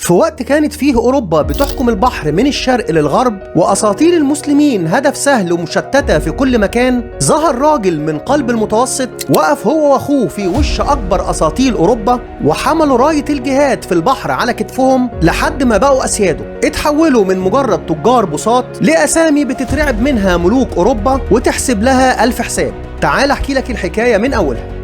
في وقت كانت فيه أوروبا بتحكم البحر من الشرق للغرب وأساطيل المسلمين هدف سهل ومشتتة في كل مكان، ظهر راجل من قلب المتوسط وقف هو وأخوه في وش أكبر أساطيل أوروبا وحملوا راية الجهاد في البحر على كتفهم لحد ما بقوا أسياده. اتحولوا من مجرد تجار بساط لأسامي بتترعب منها ملوك أوروبا وتحسب لها ألف حساب. تعال أحكي لك الحكاية من أولها.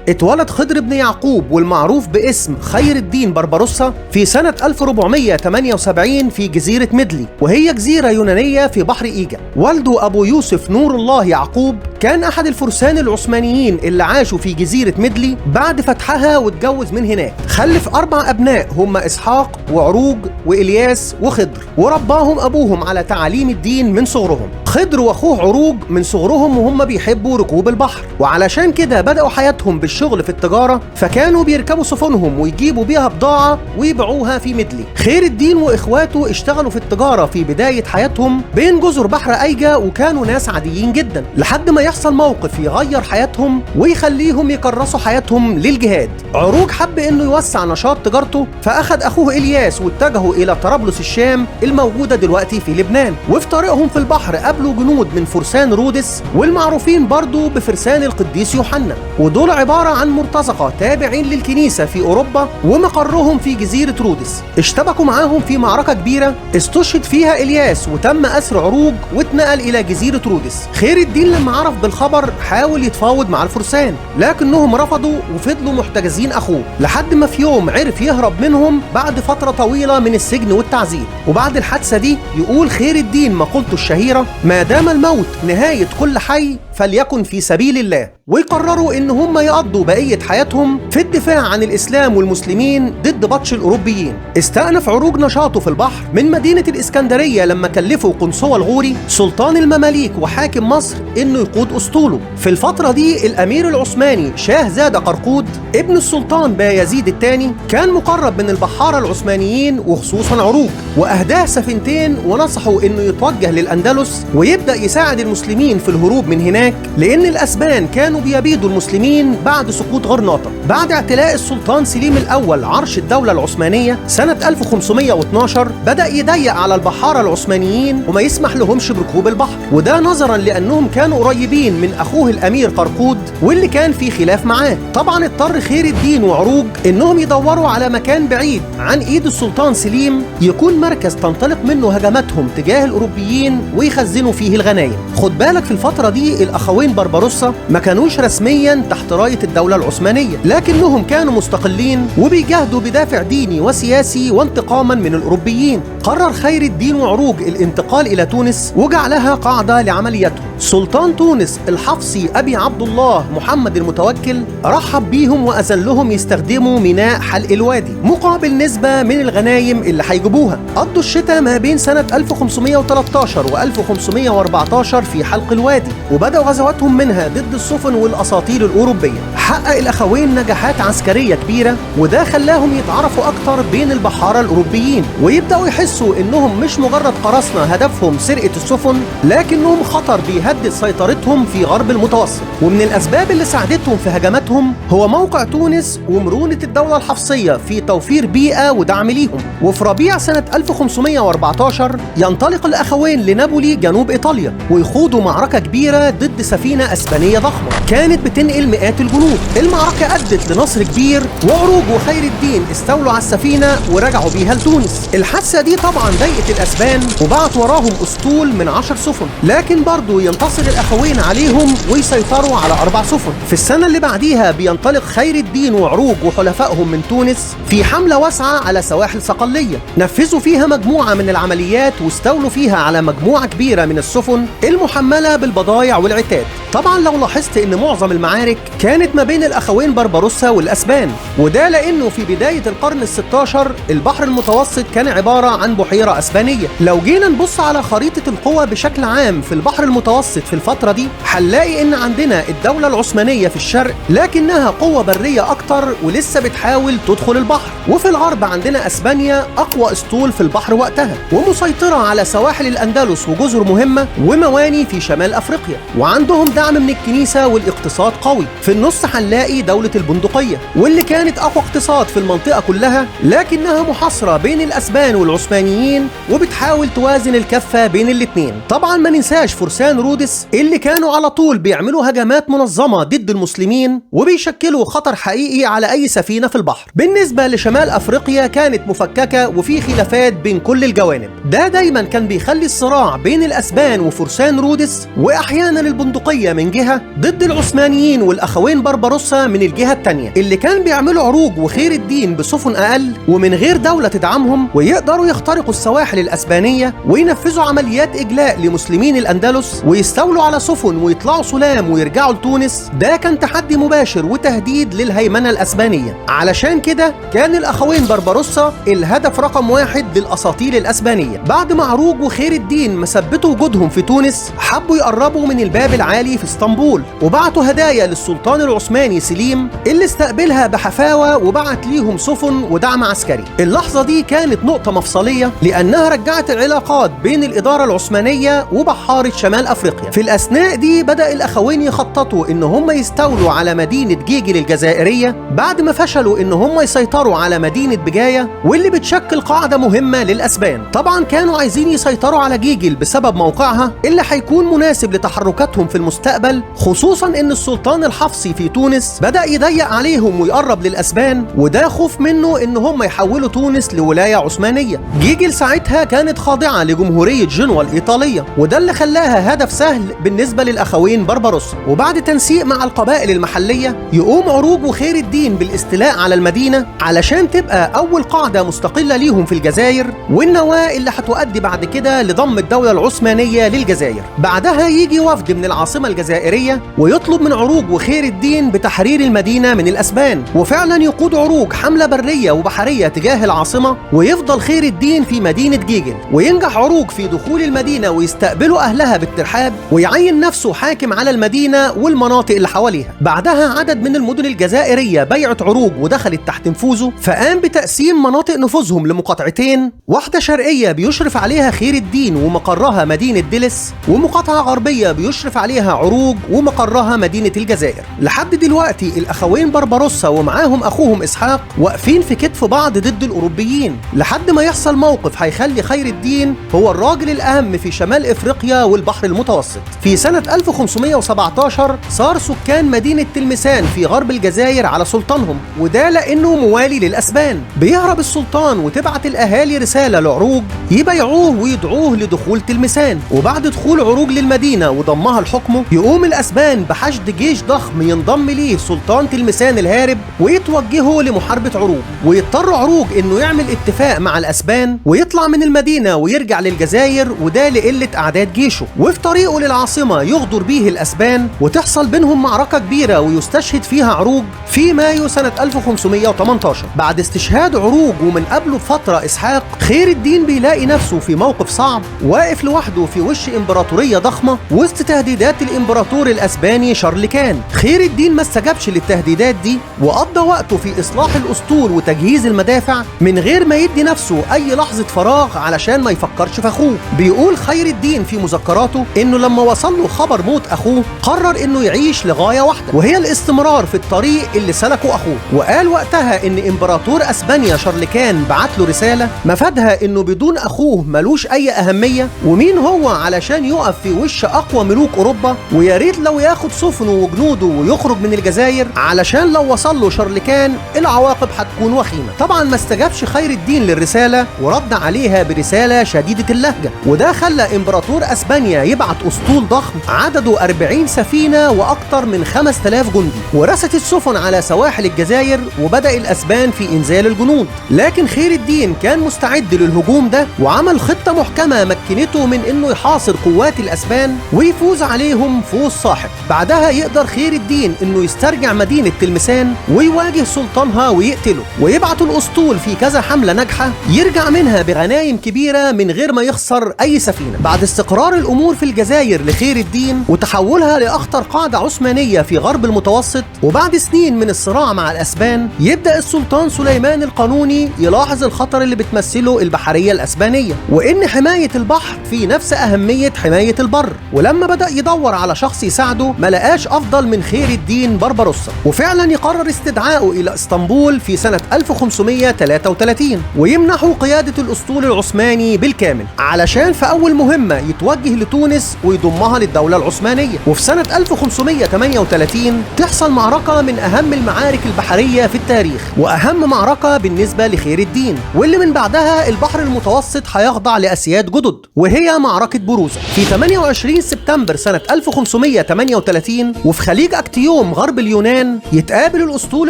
اتولد خضر بن يعقوب والمعروف باسم خير الدين بربروسا في سنة 1478 في جزيرة ميدلي، وهي جزيرة يونانية في بحر إيجا. والده أبو يوسف نور الله يعقوب كان أحد الفرسان العثمانيين اللي عاشوا في جزيرة ميدلي بعد فتحها واتجوز من هناك. خلف 4 أبناء هم إسحاق وعروج وإلياس وخضر، ورباهم أبوهم على تعاليم الدين من صغرهم. خضر واخوه عروج من صغرهم وهم بيحبوا ركوب البحر، وعلشان كده بدأوا حياتهم بالشغل في التجارة، فكانوا بيركبوا سفنهم ويجيبوا بيها بضاعة ويبيعوها في ميدلي. خير الدين واخواته اشتغلوا في التجارة في بداية حياتهم بين جزر بحر ايجا، وكانوا ناس عاديين جدا لحد ما يحصل موقف يغير حياتهم ويخليهم يكرسوا حياتهم للجهاد. عروج حب انه يوسع نشاط تجارته، فاخد اخوه الياس واتجهوا الى طرابلس الشام الموجودة دلوقتي في لبنان. وفي طريقهم في البحر قابلوا جنود من فرسان رودس والمعروفين برضو بفرسان القديس يوحنا، ودول عبارة عن مرتزقة تابعين للكنيسة في أوروبا ومقرهم في جزيرة رودس. اشتبكوا معاهم في معركة كبيرة استشهد فيها إلياس وتم أسر عروج واتنقل إلى جزيرة رودس. خير الدين لما عرف بالخبر حاول يتفاوض مع الفرسان لكنهم رفضوا وفضلوا محتجزين أخوه لحد ما في يوم عرف يهرب منهم بعد فترة طويلة من السجن والتعذيب. وبعد الحادثة دي يقول خير الدين مقولته الشهيرة: ما دام الموت نهاية كل حي فليكن في سبيل الله. ويقرروا ان هم يقضوا بقية حياتهم في الدفاع عن الاسلام والمسلمين ضد بطش الاوروبيين. استأنف عروج نشاطه في البحر من مدينة الاسكندرية لما كلفوا قنصوة الغوري سلطان المماليك وحاكم مصر انه يقود اسطوله. في الفترة دي الامير العثماني شاهزاد قرقود ابن السلطان بايزيد الثاني كان مقرب من البحارة العثمانيين وخصوصا عروج، واهداه سفينتين ونصحوا انه يتوجه للاندلس ويبدأ يساعد المسلمين في الهروب من هناك، لان الاسبان كانوا بيبيدوا المسلمين بعد سقوط غرناطة. بعد اعتلاء السلطان سليم الأول عرش الدولة العثمانية سنة 1512 بدأ يضيق على البحارة العثمانيين وما يسمح لهمش بركوب البحر، وده نظرا لأنهم كانوا قريبين من أخوه الأمير قرقود واللي كان في خلاف معاه. طبعا اضطر خير الدين وعروج إنهم يدوروا على مكان بعيد عن إيد السلطان سليم يكون مركز تنطلق منه هجماتهم تجاه الأوروبيين ويخزنوا فيه الغنايم. خد بالك في الفترة دي الأخوين بربروسا ما كانوش رسميا تحت راية الدولة العثمانية، لكنهم كانوا مستقلين وبيجاهدوا بدافع ديني وسياسي وانتقاما من الأوروبيين. قرر خير الدين وعروج الانتقال إلى تونس وجعلها قاعدة لعملياتهم. سلطان تونس الحفصي أبي عبد الله محمد المتوكل رحب بيهم وأذن لهم يستخدموا ميناء حلق الوادي مقابل نسبة من الغنايم اللي هيجيبوها. قضوا الشتاء ما بين سنة 1513 و1514 في حلق الوادي، وبدأوا غزواتهم منها ضد السفن والأساطيل الأوروبية. حقق الأخوين نجاحات عسكرية كبيرة وده خلاهم يتعرفوا أكتر بين البحارة الأوروبيين ويبدأوا يحسوا إنهم مش مجرد قراصنة هدفهم سرقة السفن، لكنهم خطر بيهدد سيطرتهم في غرب المتوسط. ومن الأسباب اللي ساعدتهم في هجماتهم هو موقع تونس ومرونة الدولة الحفصية في توفير بيئة ودعم ليهم. وفي ربيع سنة 1514 ينطلق الأخوين لنابولي جنوب إيطاليا ويخوضوا معركة كبيرة ضد سفينة أسبانية ضخمة كانت بتنقل مئات الجنود. المعركة أدت لنصر كبير وعروج وخير الدين استولوا على السفينة ورجعوا بيها لتونس. الحادثة دي طبعا ضايقت الأسبان وبعت وراهم أسطول من 10 سفن، لكن برضو وينتصر الأخوين عليهم ويسيطروا على 4 سفن. في السنة اللي بعديها بينطلق خير الدين وعروج وحلفائهم من تونس في حملة واسعة على سواحل صقلية، نفذوا فيها مجموعة من العمليات واستولوا فيها على مجموعة كبيرة من السفن المحملة بالبضائع والعتاد. طبعا لو لاحظت ان معظم المعارك كانت ما بين الأخوين بربروسا والأسبان، وده لأنه في بداية القرن ال16 البحر المتوسط كان عبارة عن بحيرة أسبانية. لو جينا نبص على خريطة القوى بشكل عام في البحر المتوسط في الفترة دي هنلاقي ان عندنا الدولة العثمانية في الشرق لكنها قوة برية أكتر ولسه بتحاول تدخل البحر، وفي الغرب عندنا أسبانيا أقوى أسطول في البحر وقتها ومسيطرة على سواحل الأندلس وجزر مهمة ومواني في شمال أفريقيا، وعندهم دعم من الكنيسة والاقتصاد قوي. في النص هنلاقي دولة البندقية واللي كانت أقوى اقتصاد في المنطقة كلها، لكنها محاصرة بين الأسبان والعثمانيين وبتحاول توازن الكفة بين الاتنين. طبعا ما ننساش فرسان رودس اللي كانوا على طول بيعملوا هجمات منظمة ضد المسلمين وبيشكلوا خطر حقيقي على أي سفينة في البحر. بالنسبة لشمال أفريقيا كانت مفككة وفي خلافات بين كل الجوانب، ده دايما كان بيخلي الصراع بين الأسبان وفرسان رودس وأحيانا البندقية من جهة ضد العثمانيين والأخوين بربروسا من الجهة التانية، اللي كان بيعملوا عروج وخير الدين بسفن أقل ومن غير دولة تدعمهم ويقدروا يخترقوا السواحل الأسبانية وينفذوا عمليات إجلاء لمسلمين الأندلس ويستولوا على سفن ويطلعوا سلام ويرجعوا لتونس. ده كان تحدي مباشر وتهديد للهيمنة الأسبانية، علشان كده كان الأخوين بربروسا الهدف رقم 1 للأساطيل الأسبانية. بعد ما عروج وخير الدين ما ثبتوا وجودهم في تونس حبوا يقربوا من الباب العالي في اسطنبول وبعتوا هدايا للسلطان العثماني سليم اللي استقبلها بحفاوة وبعت ليهم سفن ودعم عسكري. اللحظة دي كانت نقطة مفصلية لأنها رجعت العلاقات بين الإدارة العثمانية وبحارة شمال أفريقيا. في الأثناء دي بدأ الأخوين يخططوا إن هم يستولوا على مدينة جيجل الجزائرية بعد ما فشلوا إن هم يسيطروا على مدينة بجاية واللي بتشكل قاعدة مهمة للأسبان. طبعا كانوا عايزين يسيطروا على جيجل بسبب موقعها اللي هيكون مناسب لتحركاتهم في المستقبل، خصوصا إن السلطان الحفصي في تونس بدأ يضيق عليهم ويقرب للأسبان، وده خوف منه إن هم يحولوا تونس لولاية عثمانية. جيجل ساعتها كانت خاضعة لجمهورية جنوة الإيطالية، وده اللي خلاها هدف سهل بالنسبة للأخوين بربروسا. وبعد تنسيق مع القبائل المحلية يقوم عروج وخير الدين بالاستيلاء على المدينة علشان تبقى أول قاعدة مستقلة ليهم في الجزائر والنواة اللي هتؤدي بعد كده لضم الدولة العثمانية للجزائر. بعدها يجي وفد من العاصمة الجزائرية ويطلب من عروج وخير الدين بتحرير المدينة من الأسبان، وفعلا يقود عروج حملة برية وبحرية تجاه العاصمة ويفضل خير الدين في مدينة جيجل، وينجح عروج في دخول المدينة ويستقبلوا أهلها بالترحاب ويعين نفسه حاكم على المدينة والمناطق اللي حواليها. بعدها عدد من المدن الجزائرية بيعت عروج ودخلت تحت نفوذه، فقام بتقسيم مناطق نفوذهم لمقاطعتين، واحدة شرقية بيشرف عليها خير الدين ومقرها مدينة ديلس، ومقاطعة غربية بيشرف عليها عروج ومقرها مدينة الجزائر. لحد دلوقتي الأخوين بربروسا ومعاهم أخوهم إسحاق واقفين في كتف بعض ضد الأوروبيين لحد ما يحصل موقف هيخلي خير الدين هو الراجل الأهم في شمال إفريقيا والبحر المتوسط. في سنة 1517 صار سكان مدينة تلمسان في غرب الجزائر على سلطانهم، وده لأنه موالي للأسبان. بيهرب السلطان وتبعت الأهالي رسالة لعروج يبايعوه ويدعوه لدخول تلمسان، وبعد دخول عروج للمدينة وضمها لحكمه يقوم الأسبان بحشد جيش ضخم ينضم ليه سلطان تلمسان الهارب ويتوجهوا لمحاربة عروج، ويضطر عروج إنه يعمل اتفاق مع الأسبان ويطلع من المدينة ويرجع للجزائر، وده لقلة أعداد جيشه. وفي طريقه للعاصمة يغدر بيه الأسبان وتحصل بينهم معركة كبيرة ويستشهد فيها عروج في مايو سنة 1518. بعد استشهاد عروج ومن قبله بفترة إسحاق، خير الدين بيلاقي نفسه في موقف صعب واقف لوحده في وش إمبراطورية ضخمة وسط تهديدات الإمبراطور الأسباني شارلكان. خير الدين ما استجابش للتهديدات دي وقضى وقته في إصلاح الأسطول وتجهيز المدافع من غير ما يدي نفسه أي لحظة فراغ علشان ما يفكرش في أخوه. بيقول خير الدين في مذكراته إنه لما وصل له خبر موت أخوه قرر إنه يعيش لغاية واحدة وهي الاستمرار في الطريق اللي سلكه أخوه، وقال وقتها إن إمبراطور أسبانيا شارلكان بعت له رسالة مفادها إنه بدون أخوه ملوش أي أهمية، ومين هو علشان يقف في وش أقوى ملوك أوروبا، ويا ريت لو ياخد سفنه وجنوده ويخرج من الجزائر علشان لو وصل له شارلكان العواقب هتكون وخيمة. طبعا ما استجابش خير الدين للرسالة ورد عليها برسالة شديدة اللهجة، وده خلى إمبراطور أسبانيا يبعت أسطول ضخم عدده 40 سفينة وأكثر من 5000 جندي، ورست السفن على سواحل الجزائر، وبدأ الأسبان في إنزال الجنود. لكن خير الدين كان مستعد للهجوم ده، وعمل خطة محكمة مكنته من إنه يحاصر قوات الأسبان ويفوز عليهم فوز ساحق. بعدها يقدر خير الدين إنه يسترجع مدينة تلمسان ويواجه سلطانها ويقتله، ويبعت الأسطول في كذا حملة ناجحة يرجع منها بغنايم كبيرة من غير ما يخسر أي سفينة. بعد استقرار الأمور في الجزائر لخير الدين وتحولها لأخطر قاعدة عثمانية في غرب المتوسط، وبعد سنين من الصراع مع الأسبان، يبدأ السلطان سليمان القانوني يلاحظ الخطر اللي بتمثله البحرية الأسبانية، وإن حماية البحر في نفس أهمية حماية البر. ولما بدأ يدور على شخص يساعده ما لقاش أفضل من خير الدين بربروسا، وفعلا يقرر استدعائه إلى اسطنبول في سنة 1533 ويمنحه قيادة الأسطول العثماني بالكامل، علشان في أول مهمة يتوجه لتونس ويضمها للدولة العثمانية. وفي سنة 1538 تحصل معركة من أهم المعارك البحرية في التاريخ، وأهم معركة بالنسبة لخير الدين، واللي من بعدها البحر المتوسط هيخضع لأسياد جدد، وهي معركة بروزة. في 28 سبتمبر سنة 1538 وفي خليج أكتيوم غرب اليونان يتقابل الأسطول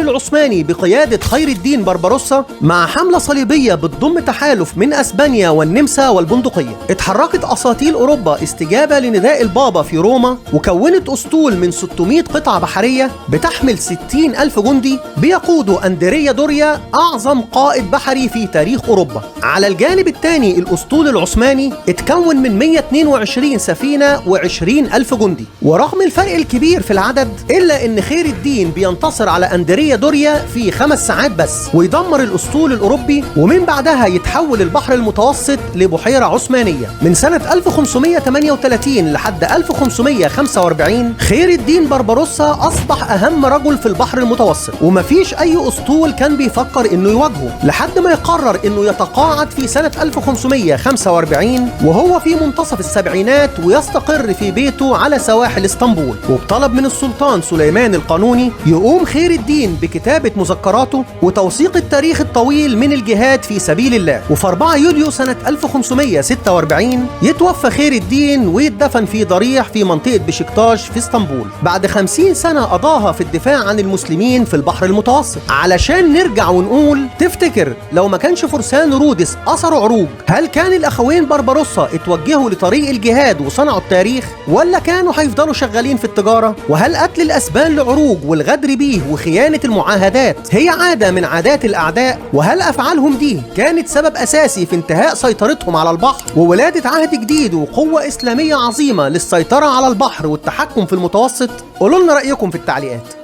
العثماني بقيادة خير الدين بربروسا مع حملة صليبية بتضم تحالف من أسبانيا والنمسا والبندقية. اتحركت أساطيل أوروبا استجابة لنداء البابا في روما، وكونت أسطول من 600 قطعة بحرية بتحمل 60,000 جندي بيقوده أندريا دوريا، أعظم قائد بحري في تاريخ أوروبا. على الجانب الثاني الأسطول العثماني اتكون من 122 سفينة و20,000 جندي، ورغم الفرق الكبير في العدد إلا أن خير الدين بينتصر على أندريا دوريا في 5 ساعات بس ويدمر الأسطول الأوروبي، ومن بعدها يتحول البحر المتوسط لبحيرة عثمانية. من سنة 1538 لحد 1545 خير الدين بربروسا أصبح أهم رجل في البحر المتوسط، ومفيش أي أسطول كان بيفكر إنه يواجهه، لحد ما يقرر إنه يتقاعد في سنة 1545 وهو في منتصف السبعينات، ويستقر في بيته على سواحل اسطنبول. وبطلب من السلطان سليمان القانوني يقوم خير الدين بكتابة مذكراته وتوثيق التاريخ الطويل من الجهاد في سبيل الله. وفي 4 يوليو سنة 1546 يتوفى خير الدين ويدفن في ضريح في منطقة بشكتاش في اسطنبول، بعد 50 سنة قضاها في الدفاع عن المسلمين في البحر المتوسط. علشان نرجع ونقول، تفتكر لو ما كانش فرسان رودس أثروا عروج، هل كان الأخوين بربروسا اتوجهوا لطريق الجهاد وصنعوا التاريخ، ولا كانوا هيفضلوا شغالين في التجارة؟ وهل قتل الأسبان لعروج والغدر بيه وخيانة المعاهدات هي عادة من عادات الأعداء؟ وهل أفعالهم دي كانت سبب أساسي في انتهاء سيطرتهم على البحر وولادة عهد جديد وقوة إسلامية عظيمة للسيطرة على البحر والتحكم في المتوسط؟ قولوا لنا رأيكم في التعليقات.